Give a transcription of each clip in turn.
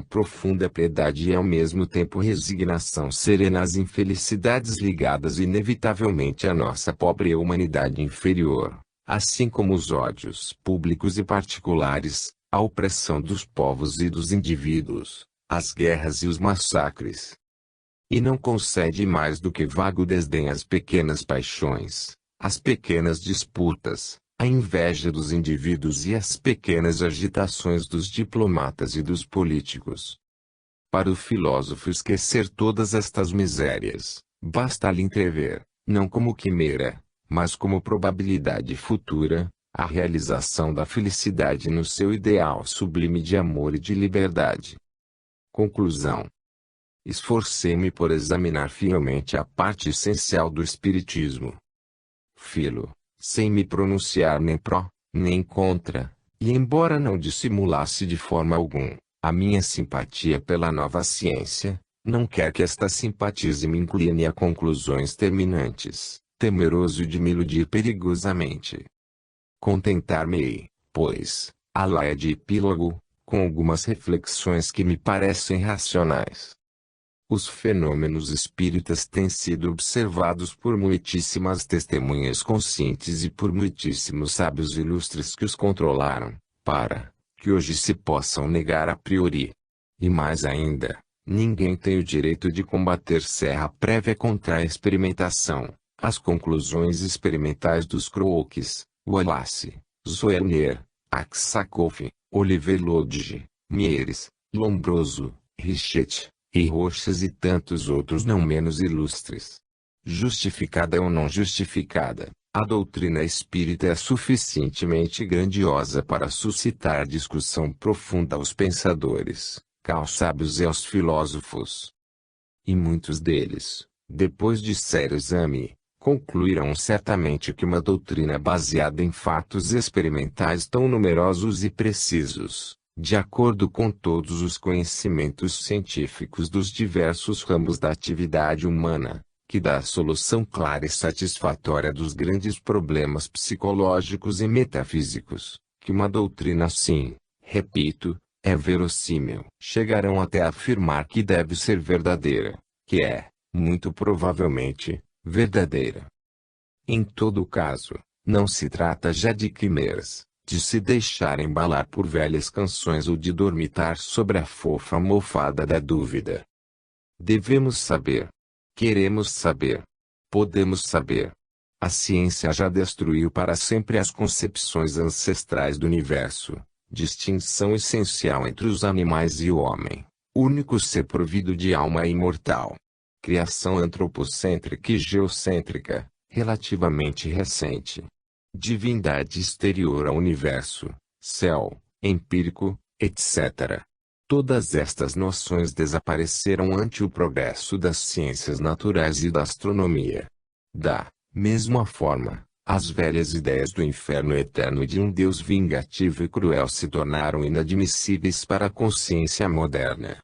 Profunda piedade e ao mesmo tempo resignação serena às infelicidades ligadas inevitavelmente à nossa pobre humanidade inferior, assim como os ódios públicos e particulares, a opressão dos povos e dos indivíduos, as guerras e os massacres. E não concede mais do que vago desdém às pequenas paixões, às pequenas disputas, a inveja dos indivíduos e as pequenas agitações dos diplomatas e dos políticos. Para o filósofo esquecer todas estas misérias, basta-lhe entrever, não como quimera, mas como probabilidade futura, a realização da felicidade no seu ideal sublime de amor e de liberdade. Conclusão. Esforcei-me por examinar fielmente a parte essencial do Espiritismo. Filo, sem me pronunciar nem pró, nem contra, e embora não dissimulasse de forma alguma a minha simpatia pela nova ciência, não quer que esta simpatia me incline a conclusões terminantes, temeroso de me iludir perigosamente. Contentar-me-ei, pois, à laia de epílogo, com algumas reflexões que me parecem racionais. Os fenômenos espíritas têm sido observados por muitíssimas testemunhas conscientes e por muitíssimos sábios ilustres que os controlaram, para que hoje se possam negar a priori. E mais ainda, ninguém tem o direito de combater serra prévia contra a experimentação, as conclusões experimentais dos Crookes, Wallace, Zoellner, Aksakov, Oliver Lodge, Mieres, Lombroso, Richet, e Roxas e tantos outros não menos ilustres. Justificada ou não justificada, a doutrina espírita é suficientemente grandiosa para suscitar discussão profunda aos pensadores, aos sábios e aos filósofos. E muitos deles, depois de sério exame, concluirão certamente que uma doutrina baseada em fatos experimentais tão numerosos e precisos, de acordo com todos os conhecimentos científicos dos diversos ramos da atividade humana, que dá a solução clara e satisfatória dos grandes problemas psicológicos e metafísicos, que uma doutrina assim, repito, é verossímil. Chegarão até a afirmar que deve ser verdadeira, que é, muito provavelmente, verdadeira. Em todo caso, não se trata já de quimeras, de se deixar embalar por velhas canções ou de dormitar sobre a fofa almofada da dúvida. Devemos saber. Queremos saber. Podemos saber. A ciência já destruiu para sempre as concepções ancestrais do universo, distinção essencial entre os animais e o homem, único ser provido de alma imortal. Criação antropocêntrica e geocêntrica, relativamente recente. Divindade exterior ao universo, céu, empírico, etc. Todas estas noções desapareceram ante o progresso das ciências naturais e da astronomia. Da mesma forma, as velhas ideias do inferno eterno e de um Deus vingativo e cruel se tornaram inadmissíveis para a consciência moderna.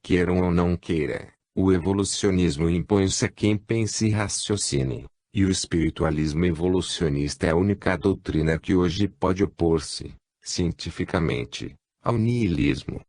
Queiram ou não queira, o evolucionismo impõe-se a quem pense e raciocine, e o espiritualismo evolucionista é a única doutrina que hoje pode opor-se, cientificamente, ao niilismo.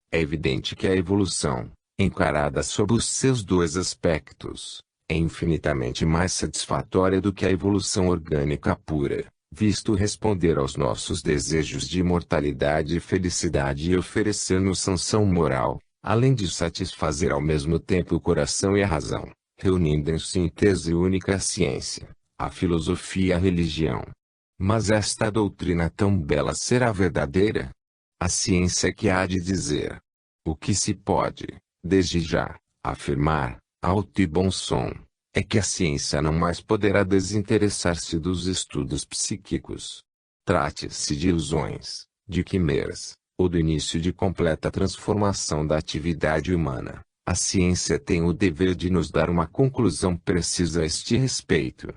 É evidente que a evolução, encarada sob os seus dois aspectos, é infinitamente mais satisfatória do que a evolução orgânica pura, visto responder aos nossos desejos de imortalidade e felicidade e oferecer-nos sanção moral, além de satisfazer ao mesmo tempo o coração e a razão, reunindo em síntese única a ciência, a filosofia e a religião. Mas esta doutrina tão bela será verdadeira? A ciência que há de dizer. O que se pode, desde já, afirmar, alto e bom som, é que a ciência não mais poderá desinteressar-se dos estudos psíquicos. Trate-se de ilusões, de quimeras, ou do início de completa transformação da atividade humana. A ciência tem o dever de nos dar uma conclusão precisa a este respeito.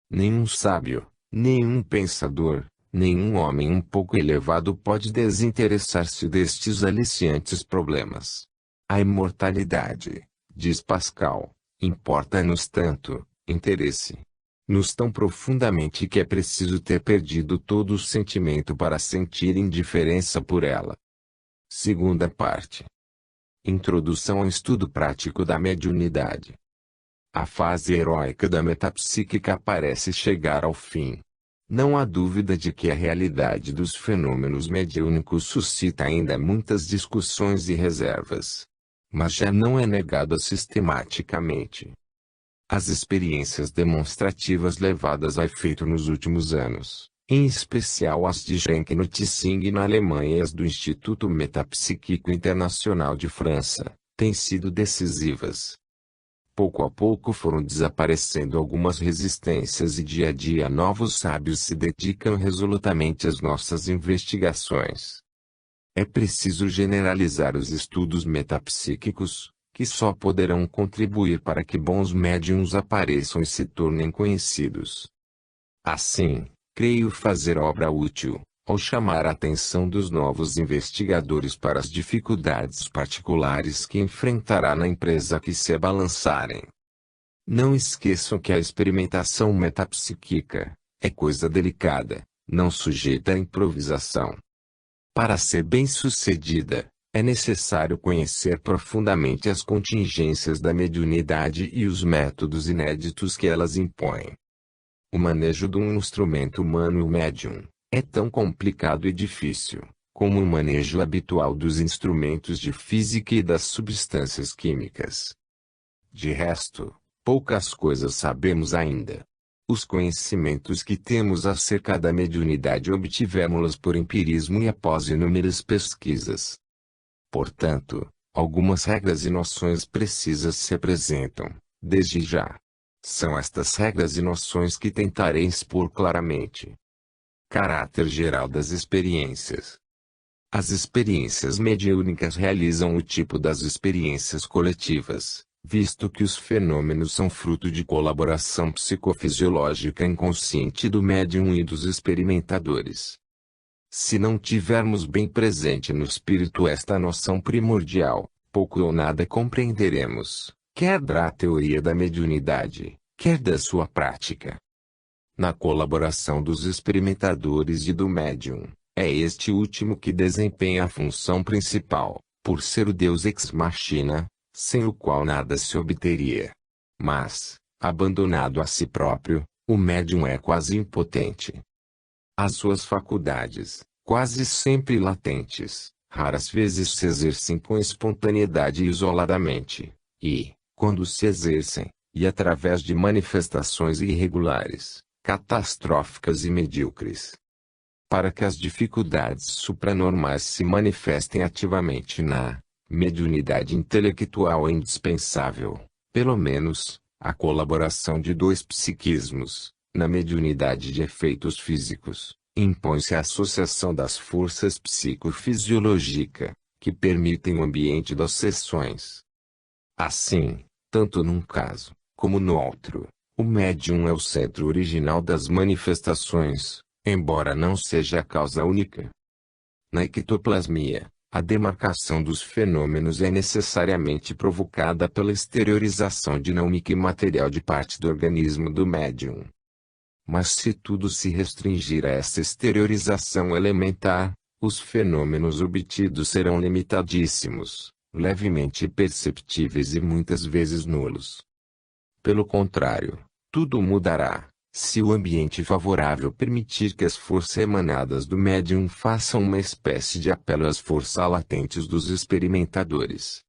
Nenhum sábio, nenhum pensador, nenhum homem um pouco elevado pode desinteressar-se destes aliciantes problemas. A imortalidade, diz Pascal, importa-nos tanto, interesse-nos tão profundamente que é preciso ter perdido todo o sentimento para sentir indiferença por ela. Segunda parte. Introdução ao estudo prático da mediunidade. A fase heróica da metapsíquica parece chegar ao fim. Não há dúvida de que a realidade dos fenômenos mediúnicos suscita ainda muitas discussões e reservas. Mas já não é negada sistematicamente. As experiências demonstrativas levadas a efeito nos últimos anos, em especial as de Schenck no Tissing na Alemanha e as do Instituto Metapsíquico Internacional de França, têm sido decisivas. Pouco a pouco foram desaparecendo algumas resistências e dia a dia novos sábios se dedicam resolutamente às nossas investigações. É preciso generalizar os estudos metapsíquicos, que só poderão contribuir para que bons médiuns apareçam e se tornem conhecidos. Assim, creio fazer obra útil, ao chamar a atenção dos novos investigadores para as dificuldades particulares que enfrentará na empresa que se abalançarem. Não esqueçam que a experimentação metapsíquica é coisa delicada, não sujeita à improvisação. Para ser bem-sucedida, é necessário conhecer profundamente as contingências da mediunidade e os métodos inéditos que elas impõem. O manejo de um instrumento humano médium é tão complicado e difícil, como o manejo habitual dos instrumentos de física e das substâncias químicas. De resto, poucas coisas sabemos ainda. Os conhecimentos que temos acerca da mediunidade obtivemos-los por empirismo e após inúmeras pesquisas. Portanto, algumas regras e noções precisas se apresentam, desde já. São estas regras e noções que tentarei expor claramente. Caráter geral das experiências. As experiências mediúnicas realizam o tipo das experiências coletivas, visto que os fenômenos são fruto de colaboração psicofisiológica inconsciente do médium e dos experimentadores. Se não tivermos bem presente no espírito esta noção primordial, pouco ou nada compreenderemos, quer da teoria da mediunidade, quer da sua prática. Na colaboração dos experimentadores e do médium, é este último que desempenha a função principal, por ser o Deus ex machina, sem o qual nada se obteria. Mas, abandonado a si próprio, o médium é quase impotente. As suas faculdades, quase sempre latentes, raras vezes se exercem com espontaneidade e isoladamente, e, quando se exercem, e através de manifestações irregulares, catastróficas e medíocres. Para que as dificuldades supranormais se manifestem ativamente na mediunidade intelectual é indispensável, pelo menos, a colaboração de dois psiquismos. Na mediunidade de efeitos físicos, impõe-se a associação das forças psicofisiológicas, que permitem o ambiente das sessões. Assim, tanto num caso, como no outro, o médium é o centro original das manifestações, embora não seja a causa única. Na ectoplasmia, a demarcação dos fenômenos é necessariamente provocada pela exteriorização dinâmica e material de parte do organismo do médium. Mas se tudo se restringir a essa exteriorização elementar, os fenômenos obtidos serão limitadíssimos, levemente perceptíveis e muitas vezes nulos. Pelo contrário, tudo mudará, se o ambiente favorável permitir que as forças emanadas do médium façam uma espécie de apelo às forças latentes dos experimentadores.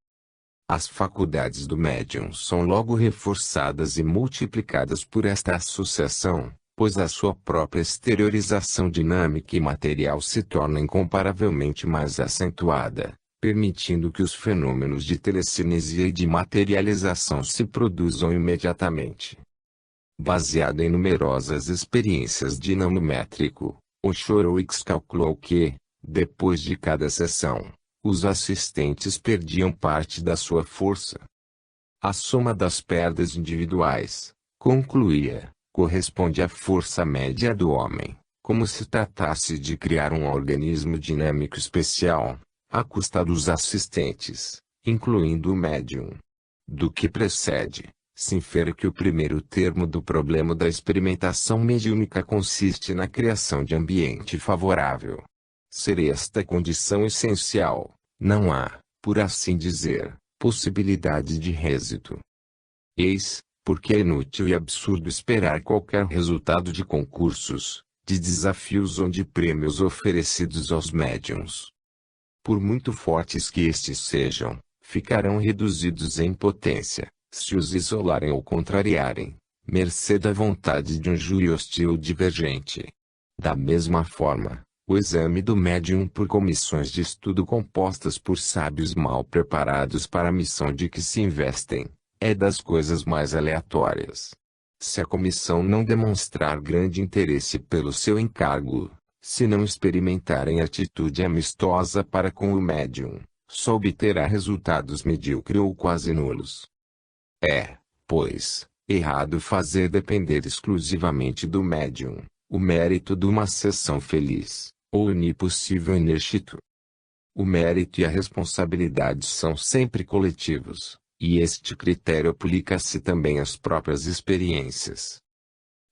As faculdades do médium são logo reforçadas e multiplicadas por esta associação, pois a sua própria exteriorização dinâmica e material se torna incomparavelmente mais acentuada, permitindo que os fenômenos de telecinesia e de materialização se produzam imediatamente. Baseado em numerosas experiências dinamométrico, o Chorowicz calculou que, depois de cada sessão, os assistentes perdiam parte da sua força. A soma das perdas individuais, concluía, corresponde à força média do homem, como se tratasse de criar um organismo dinâmico especial, à custa dos assistentes, incluindo o médium. Do que precede, se infere que o primeiro termo do problema da experimentação mediúnica consiste na criação de ambiente favorável. Ser esta condição essencial, não há, por assim dizer, possibilidade de êxito. Eis, porque é inútil e absurdo esperar qualquer resultado de concursos, de desafios ou de prêmios oferecidos aos médiuns. Por muito fortes que estes sejam, ficarão reduzidos em potência, se os isolarem ou contrariarem, mercê da vontade de um júri hostil divergente. Da mesma forma, o exame do médium por comissões de estudo compostas por sábios mal preparados para a missão de que se investem, é das coisas mais aleatórias. Se a comissão não demonstrar grande interesse pelo seu encargo, se não experimentarem atitude amistosa para com o médium, só obterá resultados medíocres ou quase nulos. É, pois, errado fazer depender exclusivamente do médium o mérito de uma sessão feliz, ou unir possível in exercito. O mérito e a responsabilidade são sempre coletivos, e este critério aplica-se também às próprias experiências.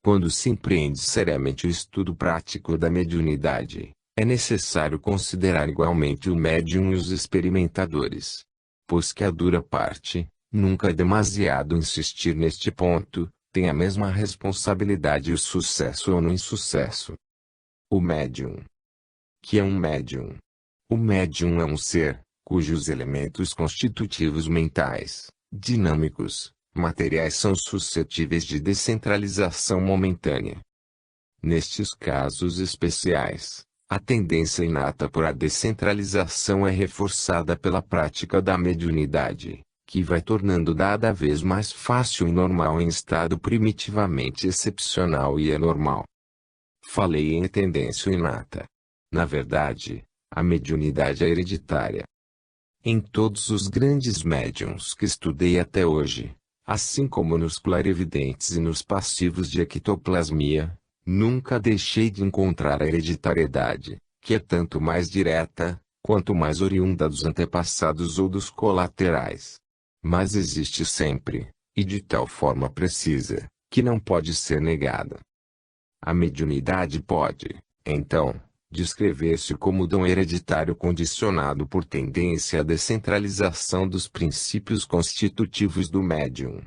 Quando se empreende seriamente o estudo prático da mediunidade, é necessário considerar igualmente o médium e os experimentadores. Pois que a dura parte, nunca é demasiado insistir neste ponto, tem a mesma responsabilidade o sucesso ou no insucesso. O médium. Que é um médium? O médium é um ser, cujos elementos constitutivos mentais, dinâmicos, materiais são suscetíveis de descentralização momentânea. Nestes casos especiais, a tendência inata por a descentralização é reforçada pela prática da mediunidade, que vai tornando cada vez mais fácil e normal em estado primitivamente excepcional e anormal. Falei em tendência inata. Na verdade, a mediunidade é hereditária. Em todos os grandes médiuns que estudei até hoje, assim como nos clarividentes e nos passivos de ectoplasmia, nunca deixei de encontrar a hereditariedade, que é tanto mais direta, quanto mais oriunda dos antepassados ou dos colaterais. Mas existe sempre, e de tal forma precisa, que não pode ser negada. A mediunidade pode, então, descrever-se como dom hereditário condicionado por tendência à descentralização dos princípios constitutivos do médium.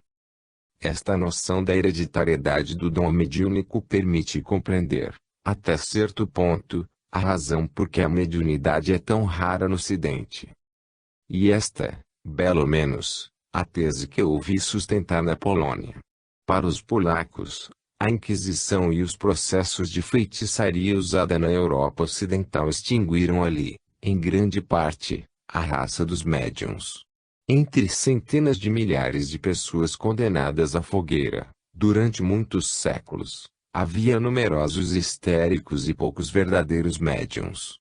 Esta noção da hereditariedade do dom mediúnico permite compreender, até certo ponto, a razão por que a mediunidade é tão rara no Ocidente. E esta, belo menos, a tese que eu ouvi sustentar na Polônia. Para os polacos, a Inquisição e os processos de feitiçaria usada na Europa Ocidental extinguiram ali, em grande parte, a raça dos médiuns. Entre centenas de milhares de pessoas condenadas à fogueira, durante muitos séculos, havia numerosos histéricos e poucos verdadeiros médiuns.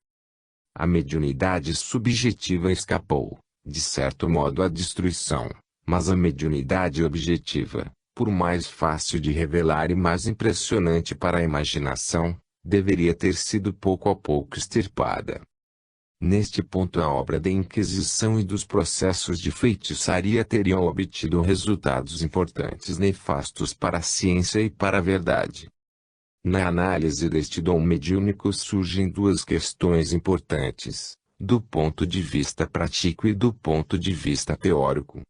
A mediunidade subjetiva escapou, de certo modo, à destruição, mas a mediunidade objetiva, por mais fácil de revelar e mais impressionante para a imaginação, deveria ter sido pouco a pouco extirpada. Neste ponto a obra da Inquisição e dos processos de feitiçaria teriam obtido resultados importantes nefastos para a ciência e para a verdade. Na análise deste dom mediúnico surgem duas questões importantes, do ponto de vista prático e do ponto de vista teórico.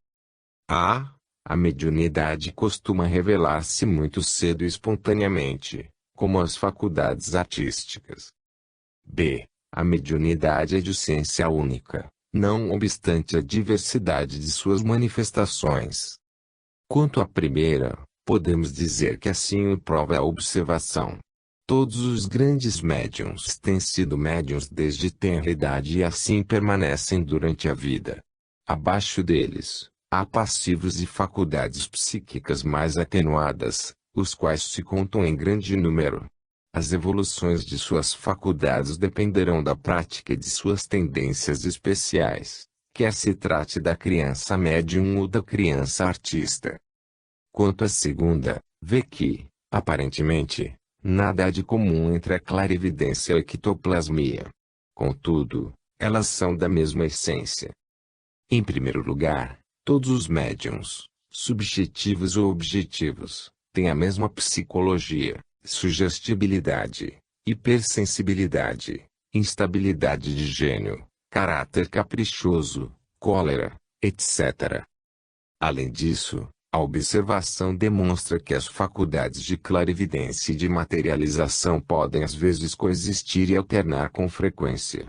A mediunidade costuma revelar-se muito cedo e espontaneamente, como as faculdades artísticas. B. A mediunidade é de essência única, não obstante a diversidade de suas manifestações. Quanto à primeira, podemos dizer que assim o prova a observação. Todos os grandes médiuns têm sido médiuns desde tenra idade e assim permanecem durante a vida. Abaixo deles, há passivos e faculdades psíquicas mais atenuadas, os quais se contam em grande número. As evoluções de suas faculdades dependerão da prática de suas tendências especiais, quer se trate da criança médium ou da criança artista. Quanto à segunda, vê que, aparentemente, nada há de comum entre a clarividência e a ectoplasmia. Contudo, elas são da mesma essência. Em primeiro lugar, todos os médiuns, subjetivos ou objetivos, têm a mesma psicologia, sugestibilidade, hipersensibilidade, instabilidade de gênio, caráter caprichoso, cólera, etc. Além disso, a observação demonstra que as faculdades de clarividência e de materialização podem às vezes coexistir e alternar com frequência.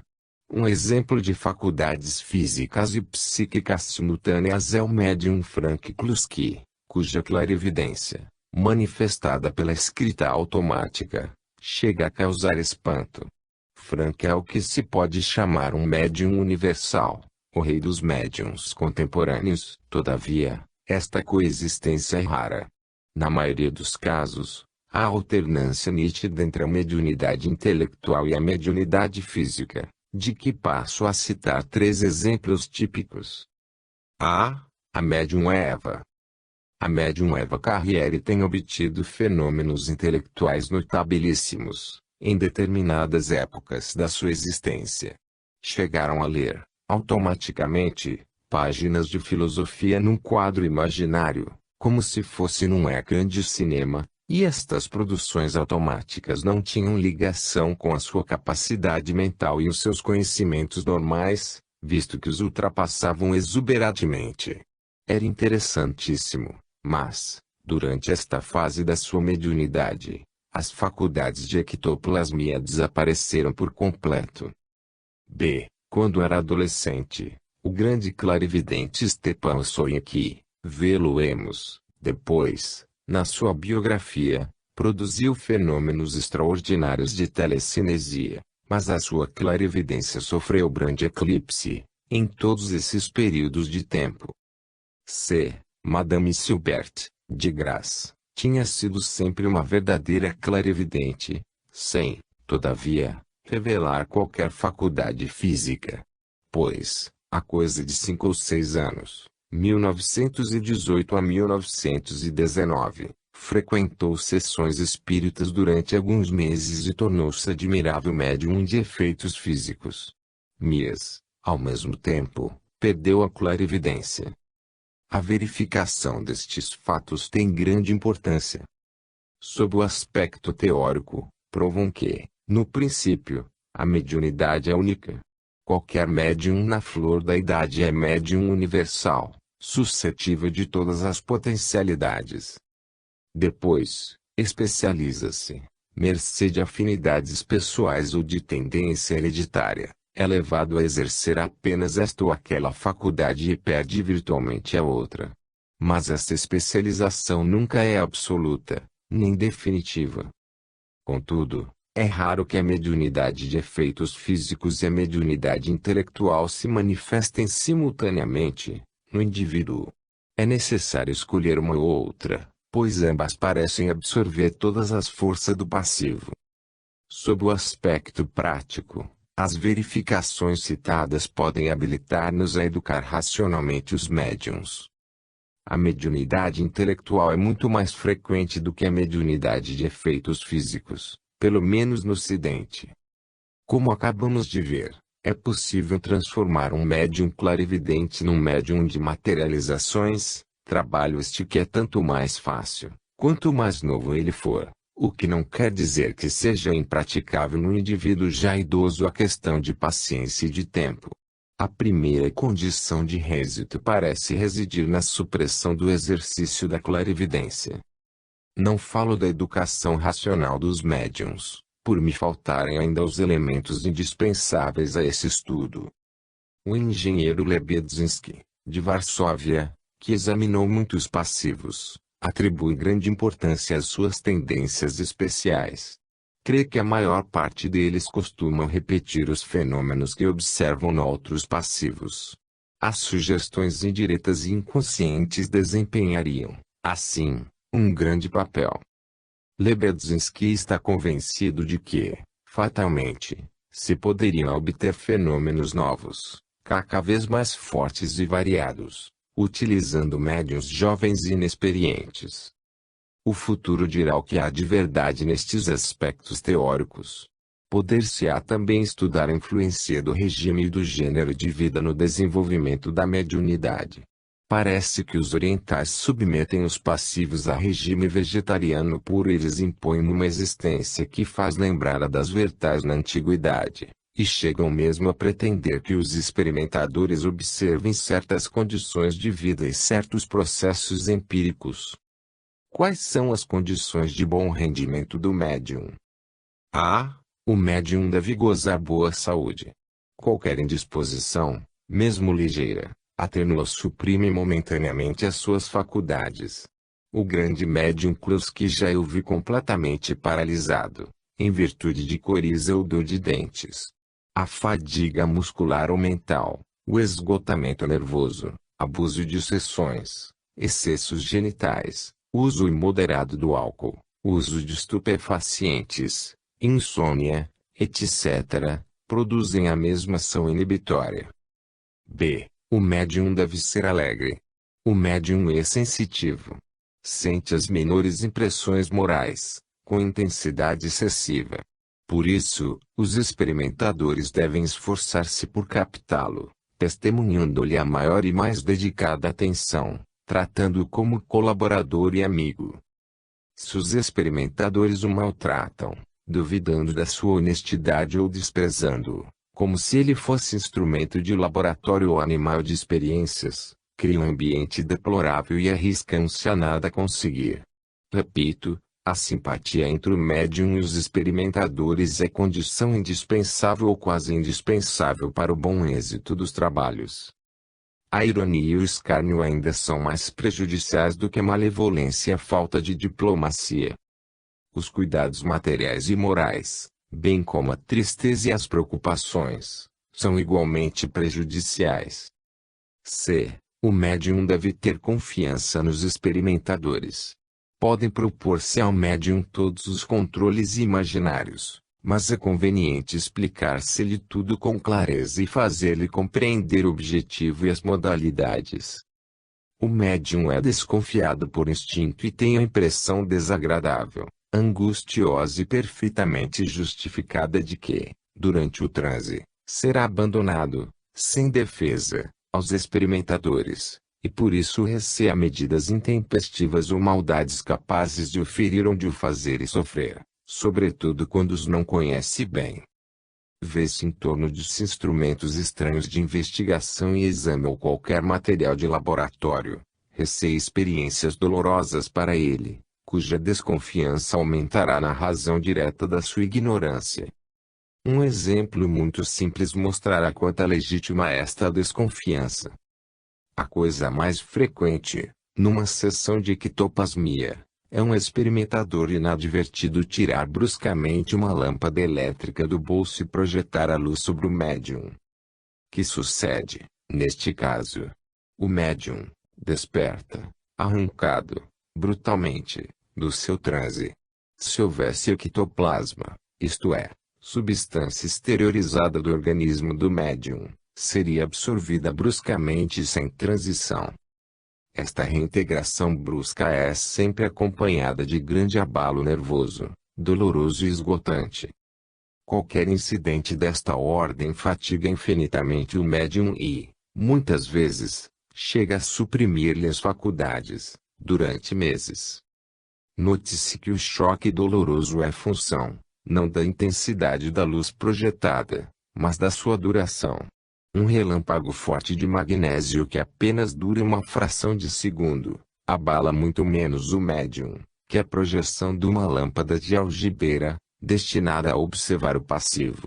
Um exemplo de faculdades físicas e psíquicas simultâneas é o médium Frank Kluski, cuja clarividência, manifestada pela escrita automática, chega a causar espanto. Frank é o que se pode chamar um médium universal, o rei dos médiums contemporâneos. Todavia, esta coexistência é rara. Na maioria dos casos, há alternância nítida entre a mediunidade intelectual e a mediunidade física, de que passo a citar 3 exemplos típicos. A médium Eva. A médium Eva Carriere tem obtido fenômenos intelectuais notabilíssimos, em determinadas épocas da sua existência. Chegaram a ler, automaticamente, páginas de filosofia num quadro imaginário, como se fosse num ecrã de cinema, e estas produções automáticas não tinham ligação com a sua capacidade mental e os seus conhecimentos normais, visto que os ultrapassavam exuberantemente. Era interessantíssimo, mas, durante esta fase da sua mediunidade, as faculdades de ectoplasmia desapareceram por completo. B. Quando era adolescente, o grande clarividente Stepan Soyinki, vê-lo-emos, depois, na sua biografia, produziu fenômenos extraordinários de telecinesia, mas a sua clarividência sofreu grande eclipse, em todos esses períodos de tempo. C. Madame Silbert, de Grasse, tinha sido sempre uma verdadeira clarividente, sem, todavia, revelar qualquer faculdade física. Pois, há coisa de 5 ou 6 anos, 1918 a 1919, frequentou sessões espíritas durante alguns meses e tornou-se admirável médium de efeitos físicos. Mas, ao mesmo tempo, perdeu a clarividência. A verificação destes fatos tem grande importância. Sob o aspecto teórico, provam que, no princípio, a mediunidade é única. Qualquer médium na flor da idade é médium universal, suscetível de todas as potencialidades. Depois, especializa-se, mercê de afinidades pessoais ou de tendência hereditária, é levado a exercer apenas esta ou aquela faculdade e perde virtualmente a outra. Mas esta especialização nunca é absoluta, nem definitiva. Contudo, é raro que a mediunidade de efeitos físicos e a mediunidade intelectual se manifestem simultaneamente, no indivíduo. É necessário escolher uma ou outra, pois ambas parecem absorver todas as forças do passivo. Sob o aspecto prático, as verificações citadas podem habilitar-nos a educar racionalmente os médiuns. A mediunidade intelectual é muito mais frequente do que a mediunidade de efeitos físicos, pelo menos no Ocidente. Como acabamos de ver, é possível transformar um médium clarividente num médium de materializações, trabalho este que é tanto mais fácil, quanto mais novo ele for, o que não quer dizer que seja impraticável no indivíduo já idoso a questão de paciência e de tempo. A primeira condição de êxito parece residir na supressão do exercício da clarividência. Não falo da educação racional dos médiuns, por me faltarem ainda os elementos indispensáveis a esse estudo. O engenheiro Lebedzinski, de Varsóvia, que examinou muitos passivos, atribui grande importância às suas tendências especiais. Crê que a maior parte deles costumam repetir os fenômenos que observam noutros passivos. As sugestões indiretas e inconscientes desempenhariam, assim, um grande papel. Lebedzinski está convencido de que, fatalmente, se poderiam obter fenômenos novos, cada vez mais fortes e variados, utilizando médiuns jovens e inexperientes. O futuro dirá o que há de verdade nestes aspectos teóricos. Poder-se-á também estudar a influência do regime e do gênero de vida no desenvolvimento da mediunidade. Parece que os orientais submetem os passivos a regime vegetariano puro e eles impõem uma existência que faz lembrar a das vertais na antiguidade, e chegam mesmo a pretender que os experimentadores observem certas condições de vida e certos processos empíricos. Quais são as condições de bom rendimento do médium? A. O médium deve gozar boa saúde. Qualquer indisposição, mesmo ligeira, atenua suprime momentaneamente as suas faculdades. O grande médium Kluski já eu vi completamente paralisado, em virtude de coriza ou dor de dentes. A fadiga muscular ou mental, o esgotamento nervoso, abuso de sessões, excessos genitais, uso imoderado do álcool, uso de estupefacientes, insônia, etc., produzem a mesma ação inibitória. B. O médium deve ser alegre. O médium é sensitivo. Sente as menores impressões morais, com intensidade excessiva. Por isso, os experimentadores devem esforçar-se por captá-lo, testemunhando-lhe a maior e mais dedicada atenção, tratando-o como colaborador e amigo. Se os experimentadores o maltratam, duvidando da sua honestidade ou desprezando-o, como se ele fosse instrumento de laboratório ou animal de experiências, criam um ambiente deplorável e arriscam-se a nada conseguir. Repito, a simpatia entre o médium e os experimentadores é condição indispensável ou quase indispensável para o bom êxito dos trabalhos. A ironia e o escárnio ainda são mais prejudiciais do que a malevolência e a falta de diplomacia. Os cuidados materiais e morais, bem como a tristeza e as preocupações, são igualmente prejudiciais. C. O médium deve ter confiança nos experimentadores. Podem propor-se ao médium todos os controles imaginários, mas é conveniente explicar-se-lhe tudo com clareza e fazer-lhe compreender o objetivo e as modalidades. O médium é desconfiado por instinto e tem a impressão desagradável, angustiosa e perfeitamente justificada de que, durante o transe, será abandonado, sem defesa, aos experimentadores, e por isso receia medidas intempestivas ou maldades capazes de o ferir ou de o fazer sofrer, sobretudo quando os não conhece bem. Vê-se em torno de instrumentos estranhos de investigação e exame ou qualquer material de laboratório, receia experiências dolorosas para ele, cuja desconfiança aumentará na razão direta da sua ignorância. Um exemplo muito simples mostrará quanta legítima é esta desconfiança. A coisa mais frequente, numa sessão de ectoplasmia, é um experimentador inadvertido tirar bruscamente uma lâmpada elétrica do bolso e projetar a luz sobre o médium. Que sucede, neste caso? O médium desperta, arrancado, brutalmente, do seu transe. Se houvesse ectoplasma, isto é, substância exteriorizada do organismo do médium, seria absorvida bruscamente e sem transição. Esta reintegração brusca é sempre acompanhada de grande abalo nervoso, doloroso e esgotante. Qualquer incidente desta ordem fatiga infinitamente o médium e, muitas vezes, chega a suprimir-lhe as faculdades, durante meses. Note-se que o choque doloroso é função, não da intensidade da luz projetada, mas da sua duração. Um relâmpago forte de magnésio que apenas dura uma fração de segundo, abala muito menos o médium, que a projeção de uma lâmpada de algibeira, destinada a observar o passivo.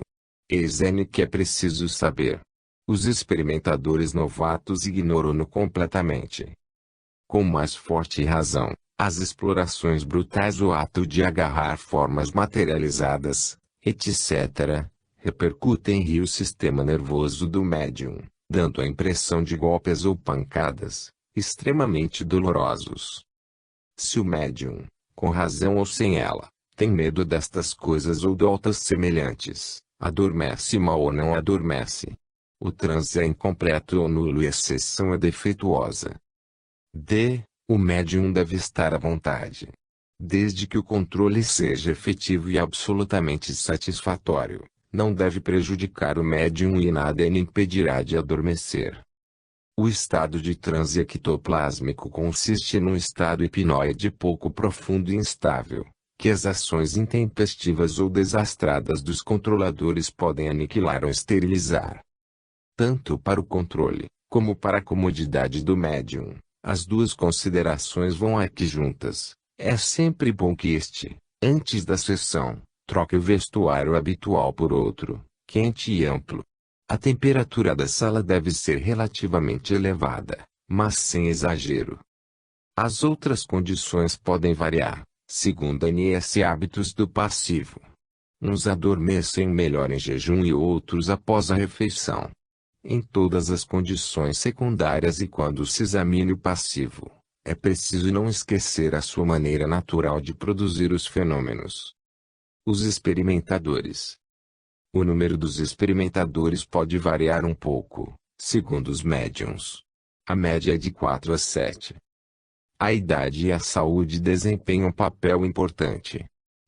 Eis que é preciso saber. Os experimentadores novatos ignoram-no completamente. Com mais forte razão, as explorações brutais ou ato de agarrar formas materializadas, etc., repercutem o sistema nervoso do médium, dando a impressão de golpes ou pancadas, extremamente dolorosos. Se o médium, com razão ou sem ela, tem medo destas coisas ou de outras semelhantes, adormece mal ou não adormece. O transe é incompleto ou nulo e a sessão é defeituosa. D. O médium deve estar à vontade. Desde que o controle seja efetivo e absolutamente satisfatório, não deve prejudicar o médium e nada lhe impedirá de adormecer. O estado de transe ectoplásmico consiste num estado hipnoide pouco profundo e instável, que as ações intempestivas ou desastradas dos controladores podem aniquilar ou esterilizar. Tanto para o controle, como para a comodidade do médium, as duas considerações vão aqui juntas. É sempre bom que antes da sessão, troque o vestuário habitual por outro, quente e amplo. A temperatura da sala deve ser relativamente elevada, mas sem exagero. As outras condições podem variar, segundo a NS hábitos do passivo. Uns adormecem melhor em jejum e outros após a refeição. Em todas as condições secundárias e quando se examine o passivo, é preciso não esquecer a sua maneira natural de produzir os fenômenos. Os experimentadores. O número dos experimentadores pode variar um pouco, segundo os médiuns. A média é de 4 a 7. A idade e a saúde desempenham um papel importante.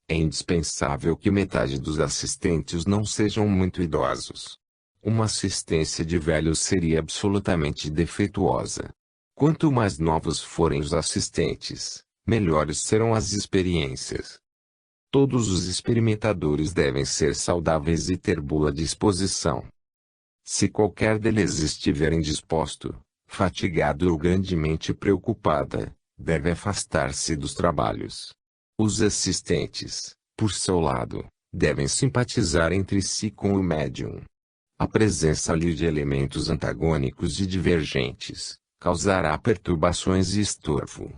É indispensável que metade dos assistentes não sejam muito idosos. Uma assistência de velhos seria absolutamente defeituosa. Quanto mais novos forem os assistentes, melhores serão as experiências. Todos os experimentadores devem ser saudáveis e ter boa disposição. Se qualquer deles estiver indisposto, fatigado ou grandemente preocupada, deve afastar-se dos trabalhos. Os assistentes, por seu lado, devem simpatizar entre si com o médium. A presença ali de elementos antagônicos e divergentes causará perturbações e estorvo.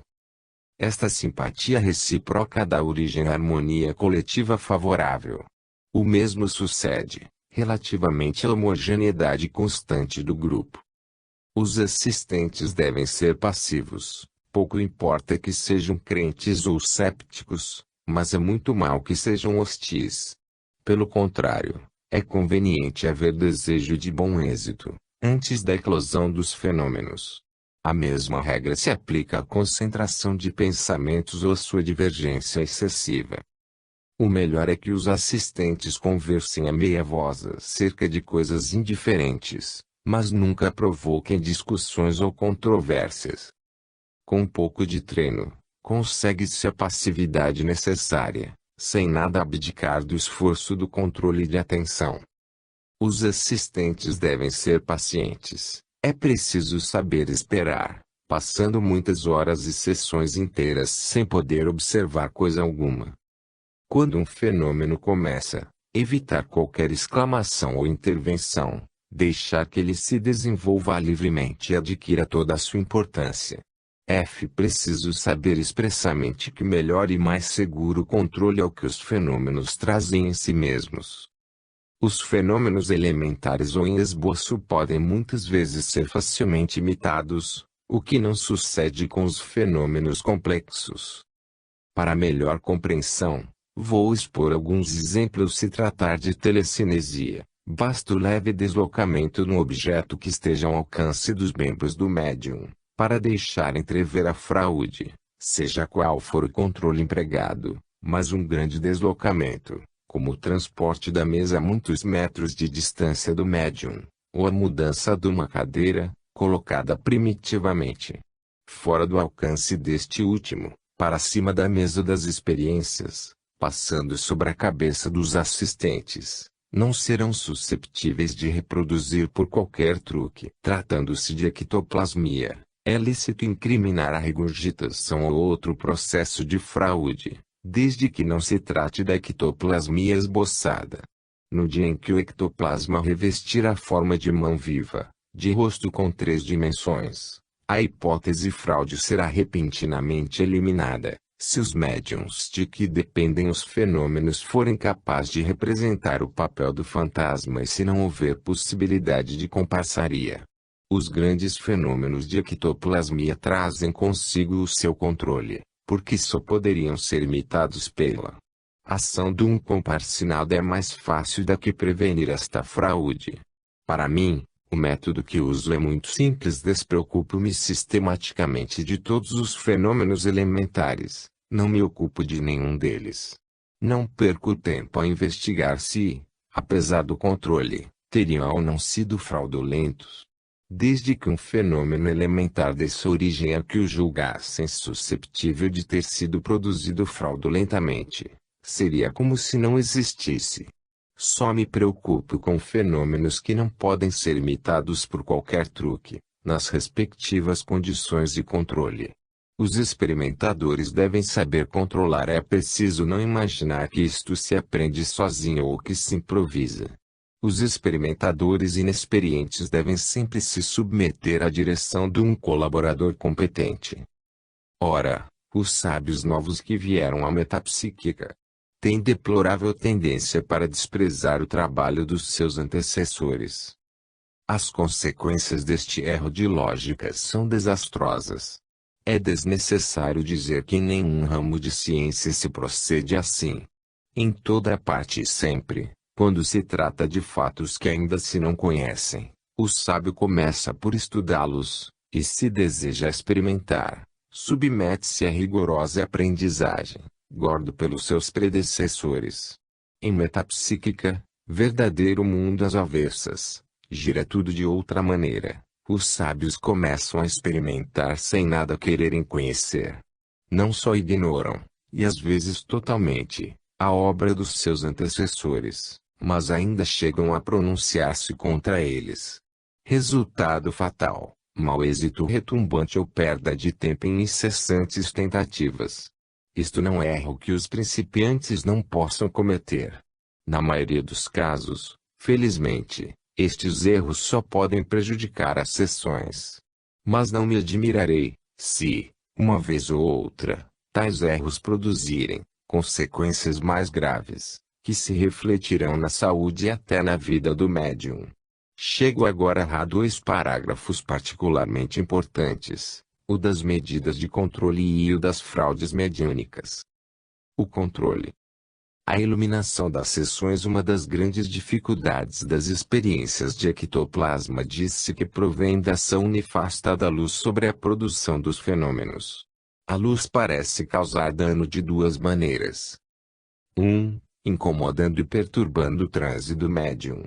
Esta simpatia recíproca dá origem à harmonia coletiva favorável. O mesmo sucede, relativamente à homogeneidade constante do grupo. Os assistentes devem ser passivos, pouco importa que sejam crentes ou cépticos, mas é muito mal que sejam hostis. Pelo contrário, é conveniente haver desejo de bom êxito, antes da eclosão dos fenômenos. A mesma regra se aplica à concentração de pensamentos ou à sua divergência excessiva. O melhor é que os assistentes conversem a meia voz acerca de coisas indiferentes, mas nunca provoquem discussões ou controvérsias. Com um pouco de treino, consegue-se a passividade necessária, sem nada abdicar do esforço do controle de atenção. Os assistentes devem ser pacientes. É preciso saber esperar, passando muitas horas e sessões inteiras sem poder observar coisa alguma. Quando um fenômeno começa, evitar qualquer exclamação ou intervenção, deixar que ele se desenvolva livremente e adquira toda a sua importância. Preciso saber expressamente que melhor e mais seguro controle é o que os fenômenos trazem em si mesmos. Os fenômenos elementares ou em esboço podem muitas vezes ser facilmente imitados, o que não sucede com os fenômenos complexos. Para melhor compreensão, vou expor alguns exemplos. Se tratar de telecinesia, basta o leve deslocamento no objeto que esteja ao alcance dos membros do médium, para deixar entrever a fraude, seja qual for o controle empregado, mas um grande deslocamento, como o transporte da mesa a muitos metros de distância do médium, ou a mudança de uma cadeira, colocada primitivamente fora do alcance deste último, para cima da mesa das experiências, passando sobre a cabeça dos assistentes, não serão susceptíveis de reproduzir por qualquer truque. Tratando-se de ectoplasmia, é lícito incriminar a regurgitação ou outro processo de fraude, desde que não se trate da ectoplasmia esboçada. No dia em que o ectoplasma revestir a forma de mão viva, de rosto com 3 dimensões, a hipótese fraude será repentinamente eliminada, se os médiuns de que dependem os fenômenos forem capazes de representar o papel do fantasma e se não houver possibilidade de comparsaria. Os grandes fenômenos de ectoplasmia trazem consigo o seu controle, porque só poderiam ser imitados pela ação de um comparsinado. É mais fácil do que prevenir esta fraude. Para mim, o método que uso é muito simples. Despreocupo-me sistematicamente de todos os fenômenos elementares, não me ocupo de nenhum deles. Não perco tempo a investigar se, apesar do controle, teriam ou não sido fraudulentos. Desde que um fenômeno elementar desse origem a que o julgassem susceptível de ter sido produzido fraudulentamente, seria como se não existisse. Só me preocupo com fenômenos que não podem ser imitados por qualquer truque, nas respectivas condições de controle. Os experimentadores devem saber controlar. É preciso não imaginar que isto se aprende sozinho ou que se improvisa. Os experimentadores inexperientes devem sempre se submeter à direção de um colaborador competente. Ora, os sábios novos que vieram à metapsíquica têm deplorável tendência para desprezar o trabalho dos seus antecessores. As consequências deste erro de lógica são desastrosas. É desnecessário dizer que em nenhum ramo de ciência se procede assim. Em toda parte e sempre, quando se trata de fatos que ainda se não conhecem, o sábio começa por estudá-los, e se deseja experimentar, submete-se a rigorosa aprendizagem, gordo pelos seus predecessores. Em metapsíquica, verdadeiro mundo às avessas, gira tudo de outra maneira. Os sábios começam a experimentar sem nada quererem conhecer. Não só ignoram, e às vezes totalmente, a obra dos seus antecessores, mas ainda chegam a pronunciar-se contra eles. Resultado fatal, mau êxito retumbante ou perda de tempo em incessantes tentativas. Isto não é erro que os principiantes não possam cometer. Na maioria dos casos, felizmente, estes erros só podem prejudicar as sessões. Mas não me admirarei, se, uma vez ou outra, tais erros produzirem consequências mais graves, que se refletirão na saúde e até na vida do médium. Chego agora a 2 parágrafos particularmente importantes, o das medidas de controle e o das fraudes mediúnicas. O controle. A iluminação das sessões. Uma das grandes dificuldades das experiências de ectoplasma diz-se que provém da ação nefasta da luz sobre a produção dos fenômenos. A luz parece causar dano de 2 maneiras. 1. Incomodando e perturbando o transe do médium.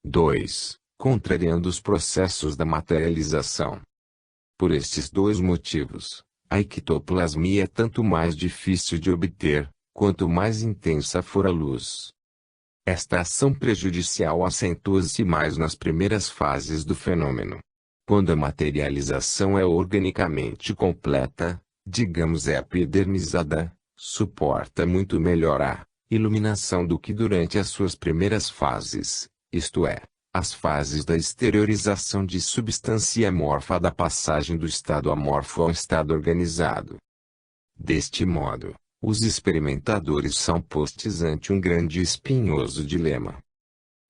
2. Contrariando os processos da materialização. Por estes 2 motivos, a ectoplasmia é tanto mais difícil de obter, quanto mais intensa for a luz. Esta ação prejudicial acentua-se mais nas primeiras fases do fenômeno. Quando a materialização é organicamente completa, digamos epidermizada, suporta muito melhor a iluminação do que durante as suas primeiras fases, isto é, as fases da exteriorização de substância amorfa, da passagem do estado amorfo ao estado organizado. Deste modo, os experimentadores são postos ante um grande e espinhoso dilema.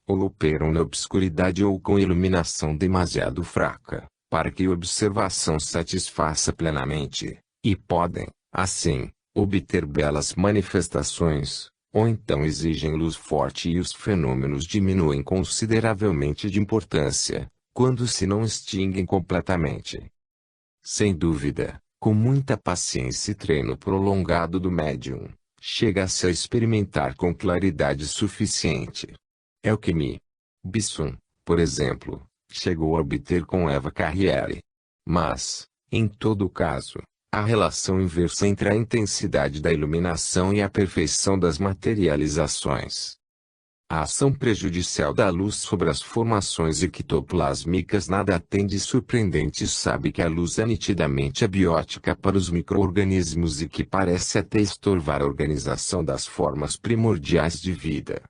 Ou operam na obscuridade ou com iluminação demasiado fraca, para que a observação satisfaça plenamente, e podem, assim, obter belas manifestações, ou então exigem luz forte e os fenômenos diminuem consideravelmente de importância, quando se não extinguem completamente. Sem dúvida, com muita paciência e treino prolongado do médium, chega-se a experimentar com claridade suficiente. É o que Bisson, por exemplo, chegou a obter com Eva Carriere. Mas, em todo caso, a relação inversa entre a intensidade da iluminação e a perfeição das materializações. A ação prejudicial da luz sobre as formações ectoplásmicas nada tem de surpreendente. Sabe que a luz é nitidamente abiótica para os micro-organismos e que parece até estorvar a organização das formas primordiais de vida.